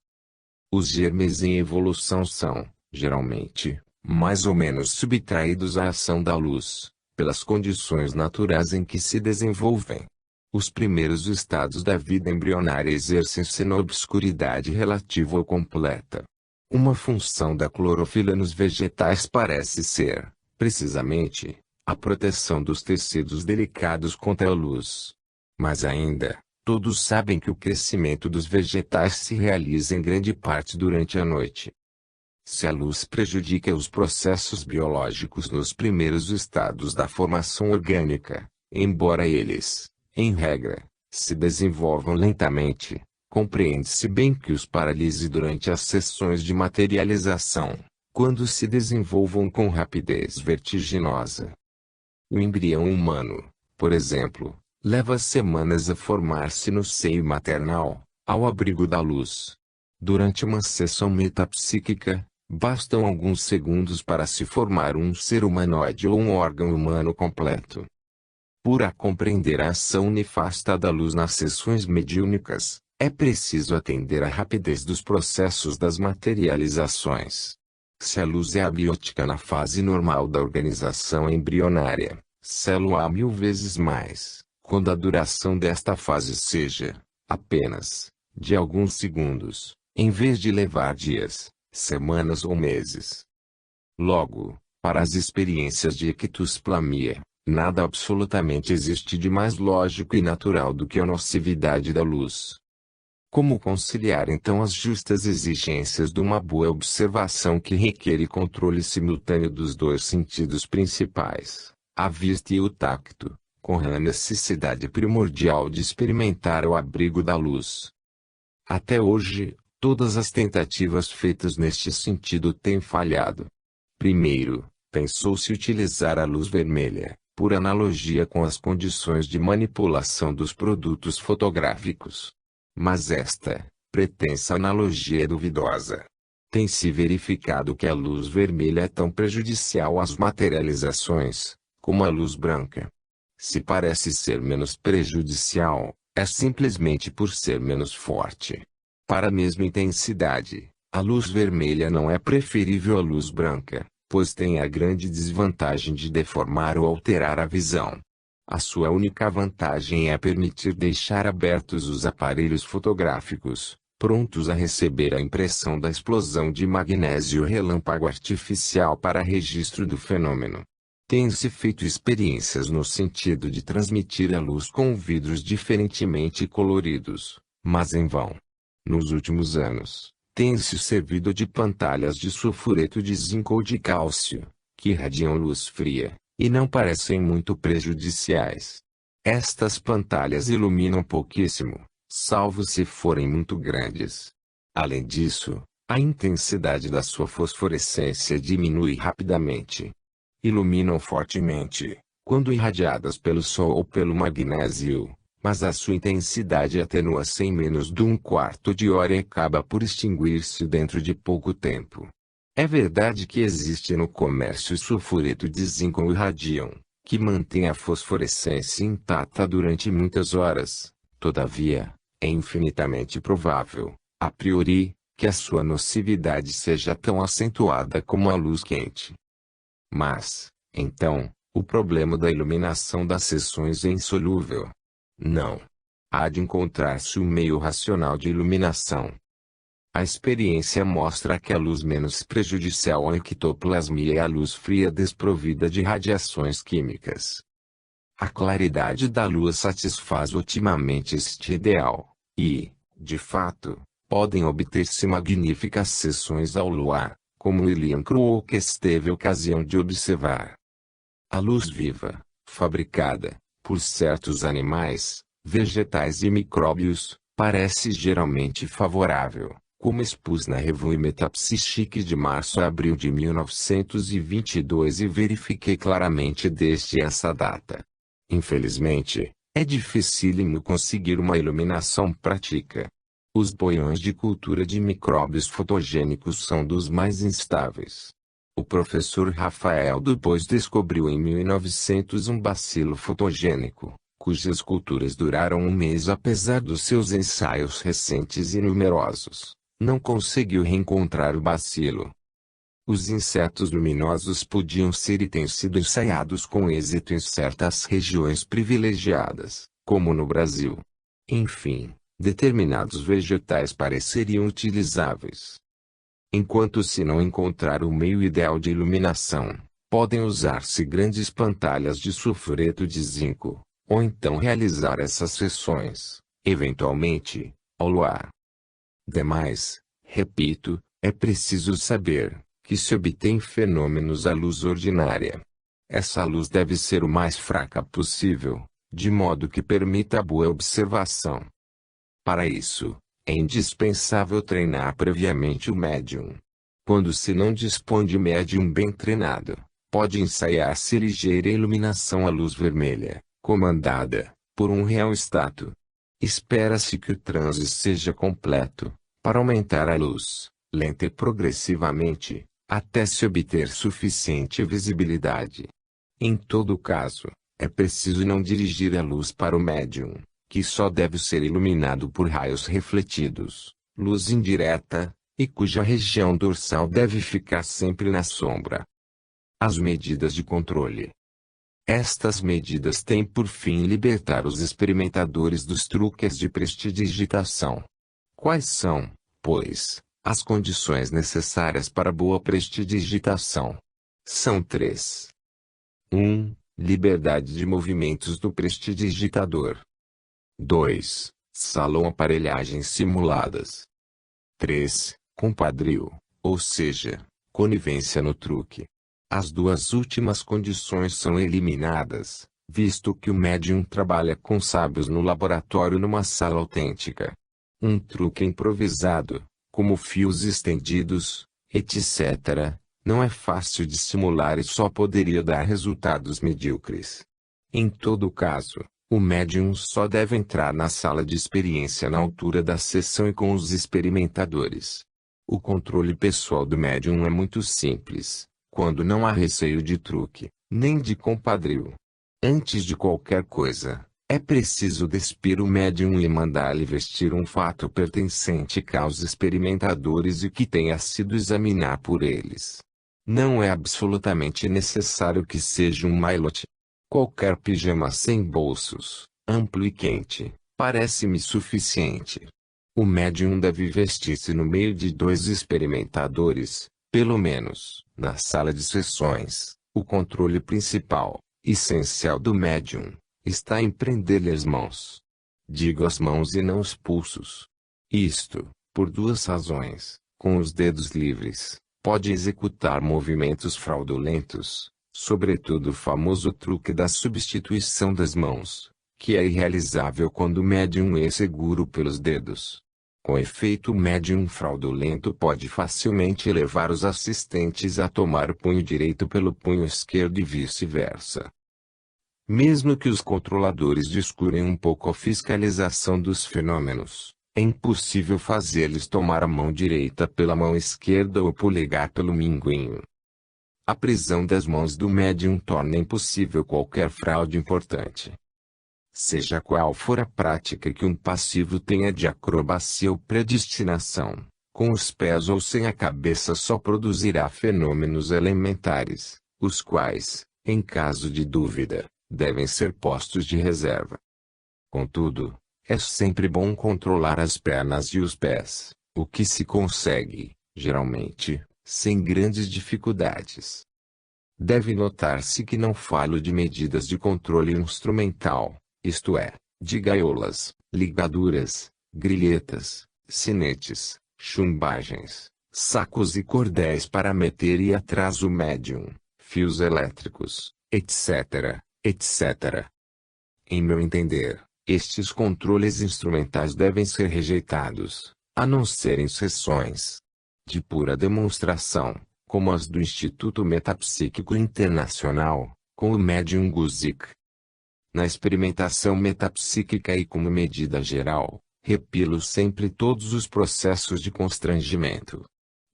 Os germes em evolução são, geralmente, mais ou menos subtraídos à ação da luz, pelas condições naturais em que se desenvolvem. Os primeiros estados da vida embrionária exercem-se na obscuridade relativa ou completa. Uma função da clorofila nos vegetais parece ser, precisamente, a proteção dos tecidos delicados contra a luz. Mas ainda, todos sabem que o crescimento dos vegetais se realiza em grande parte durante a noite. Se a luz prejudica os processos biológicos nos primeiros estados da formação orgânica, embora eles, em regra, se desenvolvam lentamente, compreende-se bem que os paralise durante as sessões de materialização, quando se desenvolvam com rapidez vertiginosa. O embrião humano, por exemplo, leva semanas a formar-se no seio maternal, ao abrigo da luz. Durante uma sessão metapsíquica, bastam alguns segundos para se formar um ser humanoide ou um órgão humano completo. Para compreender a ação nefasta da luz nas sessões mediúnicas, é preciso atender à rapidez dos processos das materializações. Se a luz é abiótica na fase normal da organização embrionária, célula há 1000 vezes mais, quando a duração desta fase seja, apenas, de alguns segundos, em vez de levar dias, semanas ou meses. Logo, para as experiências de ectosplamia, nada absolutamente existe de mais lógico e natural do que a nocividade da luz. Como conciliar então as justas exigências de uma boa observação que requer controle simultâneo dos dois sentidos principais, a vista e o tacto, com a necessidade primordial de experimentar o abrigo da luz? Até hoje, todas as tentativas feitas neste sentido têm falhado. Primeiro, pensou-se utilizar a luz vermelha, por analogia com as condições de manipulação dos produtos fotográficos. Mas esta pretensa analogia é duvidosa. Tem-se verificado que a luz vermelha é tão prejudicial às materializações, como a luz branca. Se parece ser menos prejudicial, é simplesmente por ser menos forte. Para a mesma intensidade, a luz vermelha não é preferível à luz branca, pois tem a grande desvantagem de deformar ou alterar a visão. A sua única vantagem é permitir deixar abertos os aparelhos fotográficos, prontos a receber a impressão da explosão de magnésio relâmpago artificial para registro do fenômeno. Tem-se feito experiências no sentido de transmitir a luz com vidros diferentemente coloridos, mas em vão. Nos últimos anos, tem-se servido de pantalhas de sulfureto de zinco ou de cálcio, que irradiam luz fria, e não parecem muito prejudiciais. Estas pantalhas iluminam pouquíssimo, salvo se forem muito grandes. Além disso, a intensidade da sua fosforescência diminui rapidamente. Iluminam fortemente, quando irradiadas pelo sol ou pelo magnésio, mas a sua intensidade atenua-se em menos de um quarto de hora e acaba por extinguir-se dentro de pouco tempo. É verdade que existe no comércio sulfureto de zinco ou irradium, que mantém a fosforescência intacta durante muitas horas. Todavia, é infinitamente provável, a priori, que a sua nocividade seja tão acentuada como a luz quente. Mas, então, o problema da iluminação das sessões é insolúvel. Não. Há de encontrar-se um meio racional de iluminação. A experiência mostra que a luz menos prejudicial à ectoplasmia é a luz fria desprovida de radiações químicas. A claridade da lua satisfaz otimamente este ideal, e, de fato, podem obter-se magníficas sessões ao luar, como William Crookes teve ocasião de observar. A luz viva, fabricada, por certos animais, vegetais e micróbios, parece geralmente favorável, como expus na Revue Metapsychique de março a abril de 1922 e verifiquei claramente desde essa data. Infelizmente, é dificílimo conseguir uma iluminação prática. Os boiões de cultura de micróbios fotogênicos são dos mais instáveis. O professor Rafael Dubois descobriu em 1900 um bacilo fotogênico, cujas culturas duraram um mês apesar dos seus ensaios recentes e numerosos. Não conseguiu reencontrar o bacilo. Os insetos luminosos podiam ser e têm sido ensaiados com êxito em certas regiões privilegiadas, como no Brasil. Enfim, determinados vegetais pareceriam utilizáveis. Enquanto se não encontrar o meio ideal de iluminação, podem usar-se grandes pantalhas de sulfureto de zinco, ou então realizar essas sessões, eventualmente, ao luar. Demais, repito, é preciso saber que se obtém fenômenos à luz ordinária. Essa luz deve ser o mais fraca possível, de modo que permita a boa observação. Para isso, é indispensável treinar previamente o médium. Quando se não dispõe de médium bem treinado, pode ensaiar-se ligeira iluminação à luz vermelha, comandada por um reostato. Espera-se que o transe seja completo, para aumentar a luz, lenta e progressivamente, até se obter suficiente visibilidade. Em todo caso, é preciso não dirigir a luz para o médium, que só deve ser iluminado por raios refletidos, luz indireta, e cuja região dorsal deve ficar sempre na sombra. As medidas de controle. Estas medidas têm por fim libertar os experimentadores dos truques de prestidigitação. Quais são, pois, as condições necessárias para boa prestidigitação? São 3. 1. Liberdade de movimentos do prestidigitador. 2. Salão aparelhagens simuladas. 3. Compadrio, ou seja, conivência no truque. As duas últimas condições são eliminadas, visto que o médium trabalha com sábios no laboratório numa sala autêntica. Um truque improvisado, como fios estendidos, etc., não é fácil de simular e só poderia dar resultados medíocres. Em todo caso, o médium só deve entrar na sala de experiência na altura da sessão e com os experimentadores. O controle pessoal do médium é muito simples, quando não há receio de truque, nem de compadrio. Antes de qualquer coisa, é preciso despir o médium e mandar-lhe vestir um fato pertencente aos experimentadores e que tenha sido examinar por eles. Não é absolutamente necessário que seja um mailote. Qualquer pijama sem bolsos, amplo e quente, parece-me suficiente. O médium deve vestir-se no meio de 2 experimentadores, pelo menos, na sala de sessões. O controle principal, essencial do médium, está em prender-lhe as mãos. Digo as mãos e não os pulsos. Isto, por 2 razões. Com os dedos livres, pode executar movimentos fraudulentos, sobretudo o famoso truque da substituição das mãos, que é irrealizável quando o médium é seguro pelos dedos. Com efeito, o médium fraudulento pode facilmente levar os assistentes a tomar o punho direito pelo punho esquerdo e vice-versa. Mesmo que os controladores descurem um pouco a fiscalização dos fenômenos, é impossível fazer-lhes tomar a mão direita pela mão esquerda ou o polegar pelo minguinho. A prisão das mãos do médium torna impossível qualquer fraude importante. Seja qual for a prática que um passivo tenha de acrobacia ou predestinação, com os pés ou sem a cabeça só produzirá fenômenos elementares, os quais, em caso de dúvida, devem ser postos de reserva. Contudo, é sempre bom controlar as pernas e os pés, o que se consegue, geralmente, sem grandes dificuldades. Deve notar-se que não falo de medidas de controle instrumental, isto é, de gaiolas, ligaduras, grilhetas, sinetes, chumbagens, sacos e cordéis para meter e atrás o médium, fios elétricos, etc., etc. Em meu entender, estes controles instrumentais devem ser rejeitados, a não ser em sessões de pura demonstração, como as do Instituto Metapsíquico Internacional, com o médium Guzik. Na experimentação metapsíquica e como medida geral, repilo sempre todos os processos de constrangimento.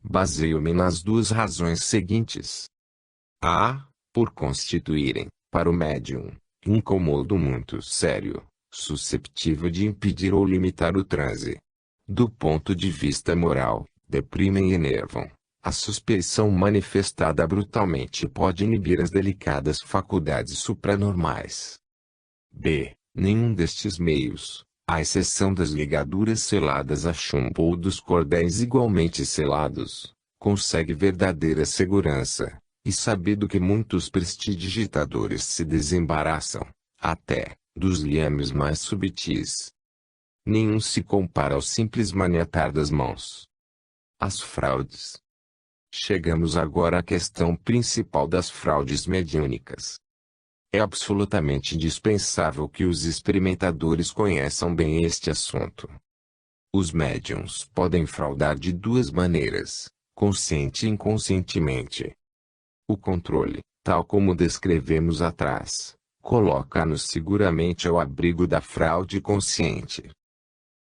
Baseio-me nas 2 razões seguintes. A. Por constituírem, para o médium, um incômodo muito sério, susceptível de impedir ou limitar o transe. Do ponto de vista moral, deprimem e enervam. A suspeição manifestada brutalmente pode inibir as delicadas faculdades supranormais. B. Nenhum destes meios, à exceção das ligaduras seladas a chumbo ou dos cordéis igualmente selados, consegue verdadeira segurança, e sabido que muitos prestidigitadores se desembaraçam, até, dos liames mais subtis. Nenhum se compara ao simples maniatar das mãos. As fraudes. Chegamos agora à questão principal das fraudes mediúnicas. É absolutamente indispensável que os experimentadores conheçam bem este assunto. Os médiuns podem fraudar de 2 maneiras, consciente e inconscientemente. O controle, tal como descrevemos atrás, coloca-nos seguramente ao abrigo da fraude consciente.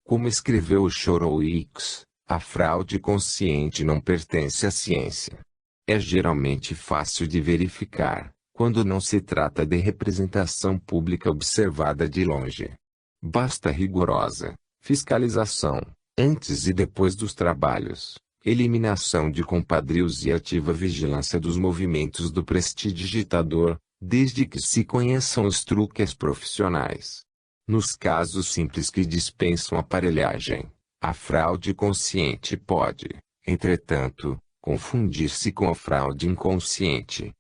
Como escreveu o Horowitz, a fraude consciente não pertence à ciência. É geralmente fácil de verificar, quando não se trata de representação pública observada de longe. Basta rigorosa fiscalização, antes e depois dos trabalhos, eliminação de compadrios e ativa vigilância dos movimentos do prestidigitador, desde que se conheçam os truques profissionais. Nos casos simples que dispensam aparelhagem, a fraude consciente pode, entretanto, confundir-se com a fraude inconsciente.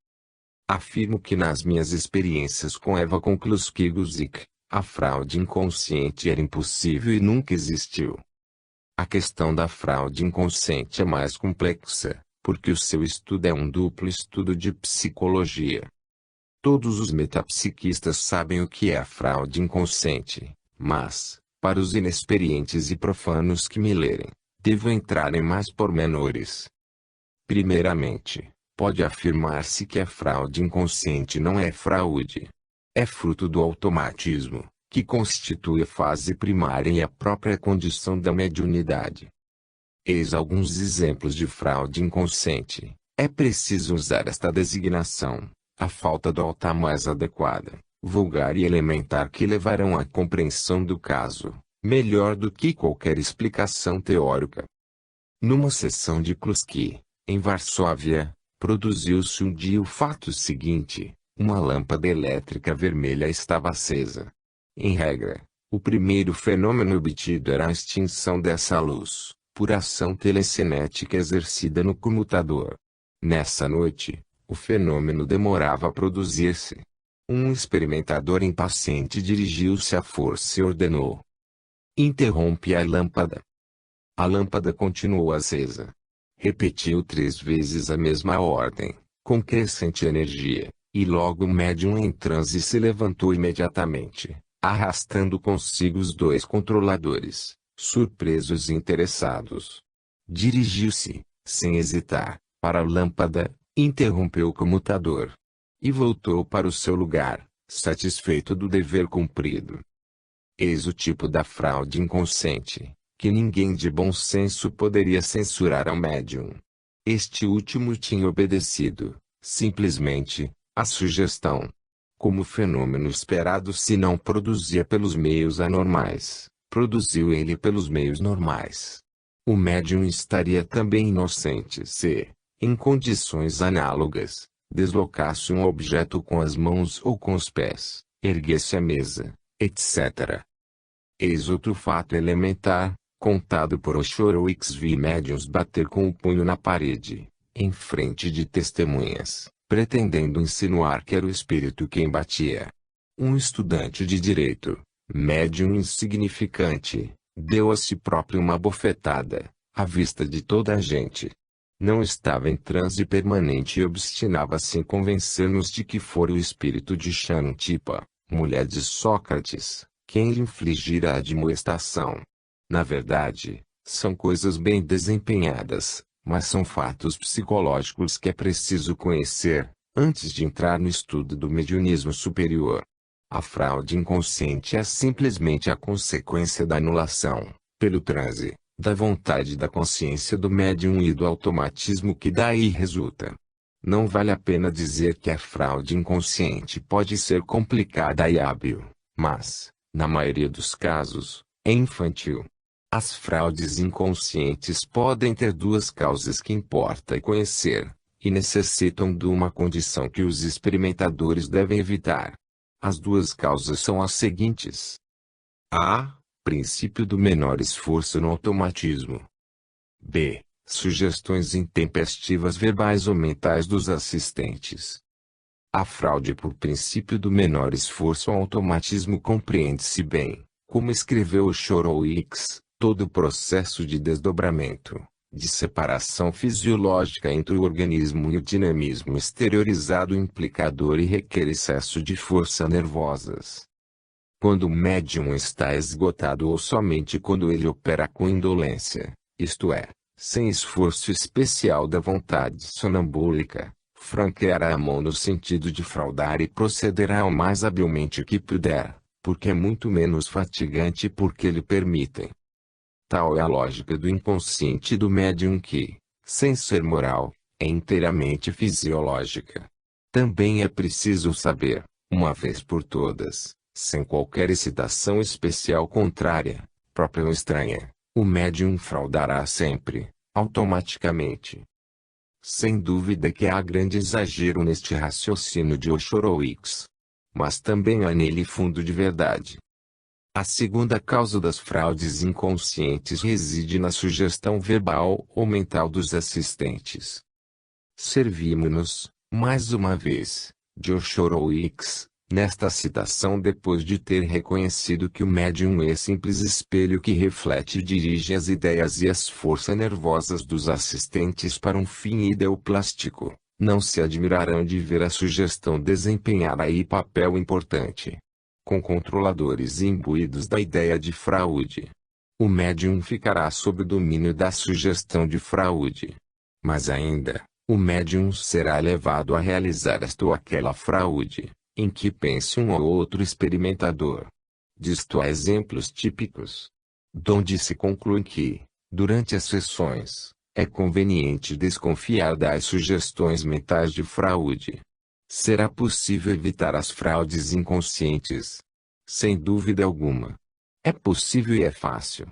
Afirmo que nas minhas experiências com Eva Konkluski-Guzik, a fraude inconsciente era impossível e nunca existiu. A questão da fraude inconsciente é mais complexa, porque o seu estudo é um duplo estudo de psicologia. Todos os metapsiquistas sabem o que é a fraude inconsciente, mas, para os inexperientes e profanos que me lerem, devo entrar em mais pormenores. Primeiramente, pode afirmar-se que a fraude inconsciente não é fraude. É fruto do automatismo, que constitui a fase primária e a própria condição da mediunidade. Eis alguns exemplos de fraude inconsciente. É preciso usar esta designação, a falta do altar mais adequada, vulgar e elementar que levarão à compreensão do caso, melhor do que qualquer explicação teórica. Numa sessão de Kluski, em Varsóvia, produziu-se um dia o fato seguinte: uma lâmpada elétrica vermelha estava acesa. Em regra, o primeiro fenômeno obtido era a extinção dessa luz, por ação telecinética exercida no comutador. Nessa noite, o fenômeno demorava a produzir-se. Um experimentador impaciente dirigiu-se à força e ordenou: interrompe a lâmpada. A lâmpada continuou acesa. Repetiu 3 vezes a mesma ordem, com crescente energia, e logo o médium em transe se levantou imediatamente, arrastando consigo os 2 controladores, surpresos e interessados. Dirigiu-se, sem hesitar, para a lâmpada, interrompeu o comutador e voltou para o seu lugar, satisfeito do dever cumprido. Eis o tipo da fraude inconsciente, que ninguém de bom senso poderia censurar ao médium. Este último tinha obedecido, simplesmente, à sugestão. Como fenômeno esperado se não produzia pelos meios anormais, produziu ele pelos meios normais. O médium estaria também inocente se, em condições análogas, deslocasse um objeto com as mãos ou com os pés, erguesse a mesa, etc. Eis outro fato elementar, contado por Horowitz: vi médiuns bater com o punho na parede, em frente de testemunhas, pretendendo insinuar que era o espírito quem batia. Um estudante de direito, médium insignificante, deu a si próprio uma bofetada, à vista de toda a gente. Não estava em transe permanente e obstinava-se em convencer-nos de que fora o espírito de Xantipa, mulher de Sócrates, quem lhe infligira a admoestação. Na verdade, são coisas bem desempenhadas, mas são fatos psicológicos que é preciso conhecer, antes de entrar no estudo do mediunismo superior. A fraude inconsciente é simplesmente a consequência da anulação, pelo transe, da vontade da consciência do médium e do automatismo que daí resulta. Não vale a pena dizer que a fraude inconsciente pode ser complicada e hábil, mas, na maioria dos casos, é infantil. As fraudes inconscientes podem ter 2 causas que importa conhecer, e necessitam de uma condição que os experimentadores devem evitar. As 2 causas são as seguintes: a. Princípio do menor esforço no automatismo. b. Sugestões intempestivas verbais ou mentais dos assistentes. A fraude por princípio do menor esforço ao automatismo compreende-se bem, como escreveu Horowitz, todo o processo de desdobramento, de separação fisiológica entre o organismo e o dinamismo exteriorizado implicador e requer excesso de força nervosas. Quando o médium está esgotado ou somente quando ele opera com indolência, isto é, Sem esforço especial da vontade sonambúlica, franqueará a mão no sentido de fraudar e procederá o mais habilmente que puder, porque é muito menos fatigante porque lhe permitem. Tal é a lógica do inconsciente do médium que, sem ser moral, é inteiramente fisiológica. Também é preciso saber, uma vez por todas, sem qualquer excitação especial contrária, própria ou estranha, o médium fraudará sempre, automaticamente. Sem dúvida que há grande exagero neste raciocínio de Oshorowicz. Mas também há nele fundo de verdade. A segunda causa das fraudes inconscientes reside na sugestão verbal ou mental dos assistentes. Servimos-nos, mais uma vez, de Oshorowicz, nesta citação depois de ter reconhecido que o médium é simples espelho que reflete e dirige as ideias e as forças nervosas dos assistentes para um fim ideoplástico. Não se admirarão de ver a sugestão desempenhar aí papel importante. Com controladores imbuídos da ideia de fraude, o médium ficará sob o domínio da sugestão de fraude. Mas ainda, o médium será levado a realizar esta ou aquela fraude, em que pense um ou outro experimentador. Disto há exemplos típicos, donde se conclui que, durante as sessões, é conveniente desconfiar das sugestões mentais de fraude. Será possível evitar as fraudes inconscientes? Sem dúvida alguma. É possível e é fácil.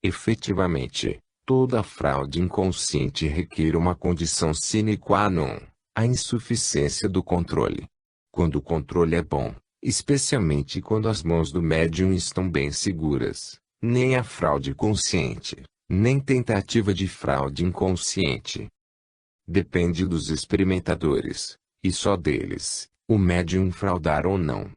Efetivamente, toda fraude inconsciente requer uma condição sine qua non, a insuficiência do controle. Quando o controle é bom, especialmente quando as mãos do médium estão bem seguras, nem a fraude consciente, nem tentativa de fraude inconsciente. Depende dos experimentadores, e só deles, o médium fraudar ou não.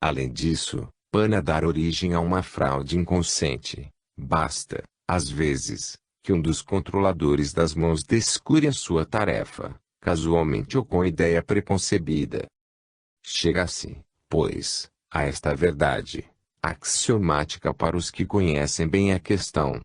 Além disso, para dar origem a uma fraude inconsciente, basta, às vezes, que um dos controladores das mãos descure a sua tarefa, casualmente ou com ideia preconcebida. Chega-se, pois, a esta verdade, axiomática para os que conhecem bem a questão.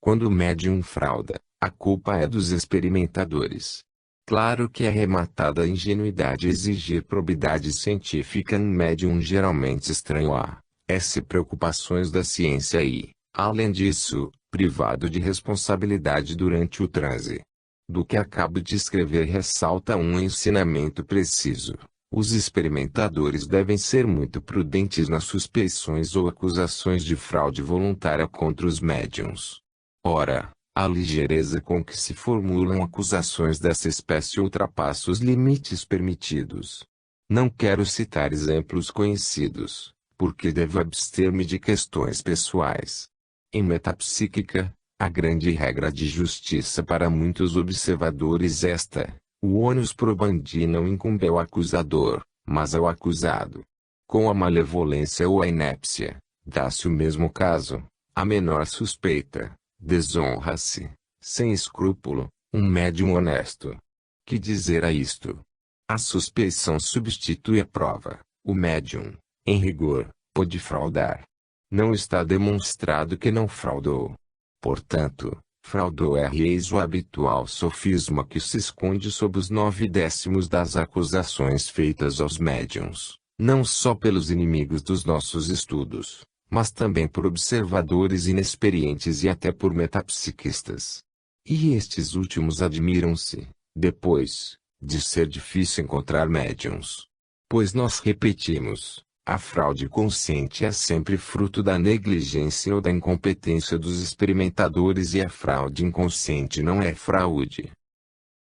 Quando o médium frauda, a culpa é dos experimentadores. Claro que é arrematada a ingenuidade exigir probidade científica em médium geralmente estranho a S preocupações da ciência e, além disso, privado de responsabilidade durante o transe. Do que acabo de escrever ressalta um ensinamento preciso. Os experimentadores devem ser muito prudentes nas suspeições ou acusações de fraude voluntária contra os médiuns. Ora, a ligeireza com que se formulam acusações dessa espécie ultrapassa os limites permitidos. Não quero citar exemplos conhecidos, porque devo abster-me de questões pessoais. Em metapsíquica, a grande regra de justiça para muitos observadores é esta: o ônus probandi não incumbe ao acusador, mas ao acusado. Com a malevolência ou a inépcia, dá-se o mesmo caso, a menor suspeita, desonra-se, sem escrúpulo, um médium honesto. Que dizer a isto? A suspeição substitui a prova. O médium, em rigor, pode fraudar. Não está demonstrado que não fraudou. Portanto, fraudou é o habitual sofisma que se esconde sob os 9/10 das acusações feitas aos médiuns, não só pelos inimigos dos nossos estudos, mas também por observadores inexperientes e até por metapsiquistas. E estes últimos admiram-se, depois, de ser difícil encontrar médiuns. Pois nós repetimos, a fraude consciente é sempre fruto da negligência ou da incompetência dos experimentadores e a fraude inconsciente não é fraude.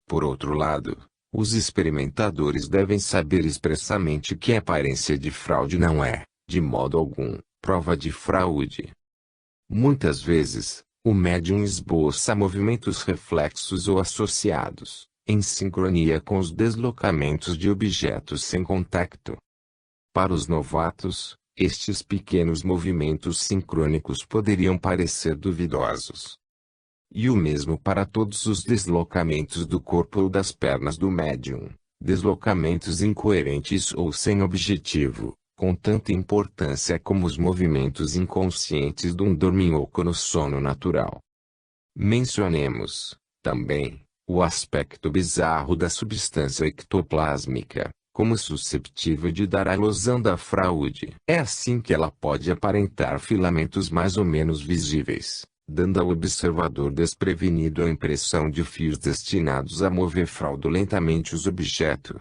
Por outro lado, os experimentadores devem saber expressamente que a aparência de fraude não é, de modo algum, prova de fraude. Muitas vezes, o médium esboça movimentos reflexos ou associados, em sincronia com os deslocamentos de objetos sem contacto. Para os novatos, estes pequenos movimentos sincrônicos poderiam parecer duvidosos. E o mesmo para todos os deslocamentos do corpo ou das pernas do médium, deslocamentos incoerentes ou sem objetivo, com tanta importância como os movimentos inconscientes de um dorminhoco no sono natural. Mencionemos, também, o aspecto bizarro da substância ectoplásmica, como susceptível de dar a ilusão da fraude. É assim que ela pode aparentar filamentos mais ou menos visíveis, dando ao observador desprevenido a impressão de fios destinados a mover fraudulentamente os objetos.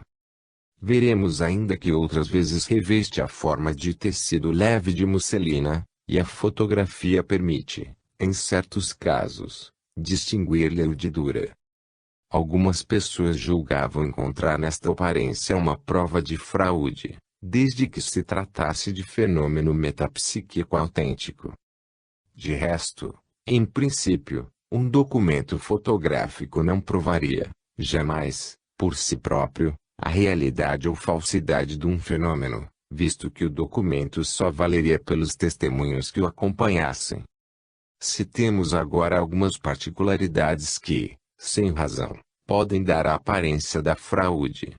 Veremos ainda que outras vezes reveste a forma de tecido leve de musselina, e a fotografia permite, em certos casos, distinguir-lhe de dura. Algumas pessoas julgavam encontrar nesta aparência uma prova de fraude, desde que se tratasse de fenômeno metapsíquico autêntico. De resto, em princípio, um documento fotográfico não provaria, jamais, por si próprio, a realidade ou falsidade de um fenômeno, visto que o documento só valeria pelos testemunhos que o acompanhassem. Citemos agora algumas particularidades que, sem razão, podem dar a aparência da fraude.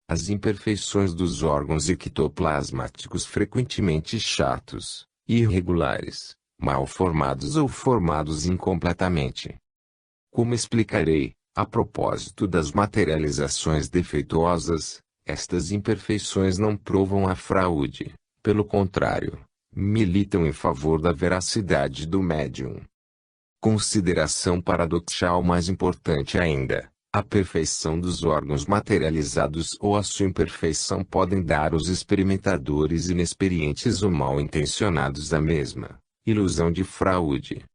As imperfeições dos órgãos ectoplasmáticos frequentemente chatos, irregulares, mal formados ou formados incompletamente. Como explicarei, a propósito das materializações defeituosas, estas imperfeições não provam a fraude, pelo contrário, militam em favor da veracidade do médium. Consideração paradoxal mais importante ainda, a perfeição dos órgãos materializados ou a sua imperfeição podem dar aos experimentadores inexperientes ou mal intencionados a mesma ilusão de fraude.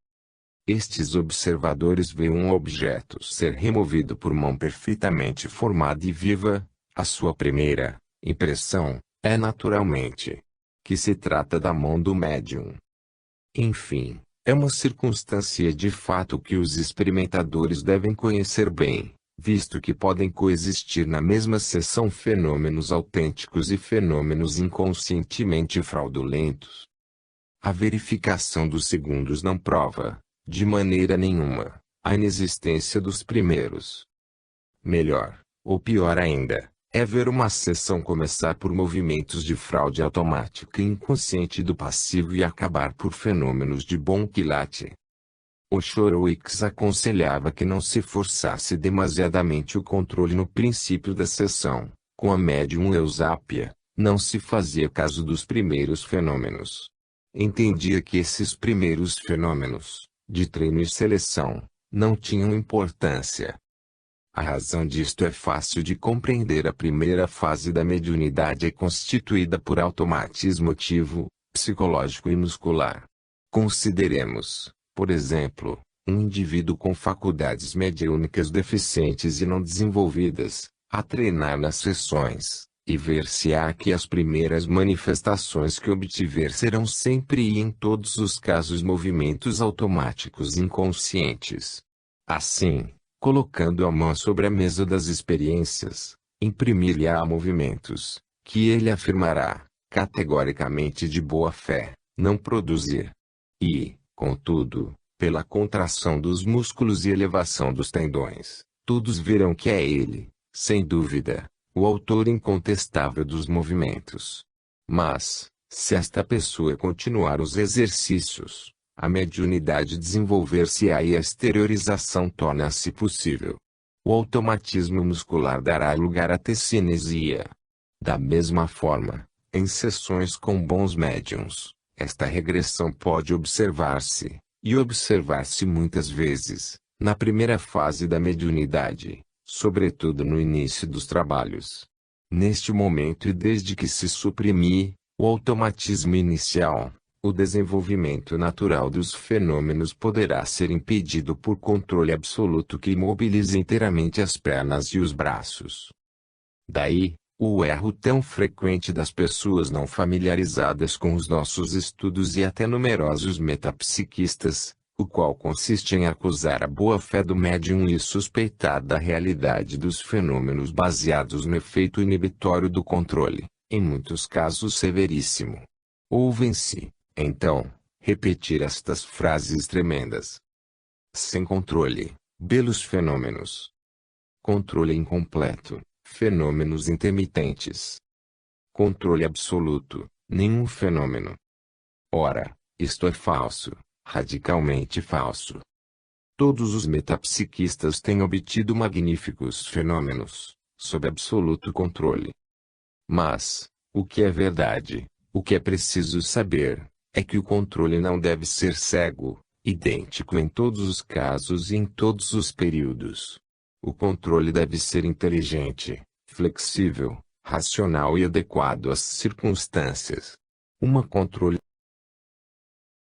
Estes observadores veem um objeto ser removido por mão perfeitamente formada e viva, a sua primeira impressão é naturalmente que se trata da mão do médium. Enfim, é uma circunstância de fato que os experimentadores devem conhecer bem, visto que podem coexistir na mesma sessão fenômenos autênticos e fenômenos inconscientemente fraudulentos. A verificação dos segundos não prova, de maneira nenhuma, a inexistência dos primeiros. Melhor, ou pior ainda, é ver uma sessão começar por movimentos de fraude automática e inconsciente do passivo e acabar por fenômenos de bom quilate. Horowitz aconselhava que não se forçasse demasiadamente o controle no princípio da sessão. Com a médium Eusápia, não se fazia caso dos primeiros fenômenos. Entendia que esses primeiros fenômenos, de treino e seleção, não tinham importância. A razão disto é fácil de compreender. A primeira fase da mediunidade é constituída por automatismo ativo, psicológico e muscular. Consideremos, por exemplo, um indivíduo com faculdades mediúnicas deficientes e não desenvolvidas, a treinar nas sessões, e ver-se-á que as primeiras manifestações que obtiver serão sempre e em todos os casos movimentos automáticos inconscientes. Assim, colocando a mão sobre a mesa das experiências, imprimir-lhe-á movimentos, que ele afirmará, categoricamente de boa fé, não produzir. E, contudo, pela contração dos músculos e elevação dos tendões, todos verão que é ele, sem dúvida, o autor incontestável dos movimentos. Mas, se esta pessoa continuar os exercícios, a mediunidade desenvolver-se-á e a exteriorização torna-se possível. O automatismo muscular dará lugar à tecinesia. Da mesma forma, em sessões com bons médiuns, esta regressão pode observar-se, e observar-se muitas vezes, na primeira fase da mediunidade, sobretudo no início dos trabalhos. Neste momento e desde que se suprimir o automatismo inicial, o desenvolvimento natural dos fenômenos poderá ser impedido por controle absoluto que imobilize inteiramente as pernas e os braços. Daí, o erro tão frequente das pessoas não familiarizadas com os nossos estudos e até numerosos metapsiquistas, o qual consiste em acusar a boa-fé do médium e suspeitar da realidade dos fenômenos baseados no efeito inibitório do controle, em muitos casos severíssimo. Ouvem-se, então, repetir estas frases tremendas. Sem controle, belos fenômenos. Controle incompleto, fenômenos intermitentes. Controle absoluto, nenhum fenômeno. Ora, isto é falso, radicalmente falso. Todos os metapsiquistas têm obtido magníficos fenômenos, sob absoluto controle. Mas, o que é verdade, o que é preciso saber, é que o controle não deve ser cego, idêntico em todos os casos e em todos os períodos. O controle deve ser inteligente, flexível, racional e adequado às circunstâncias. Uma controle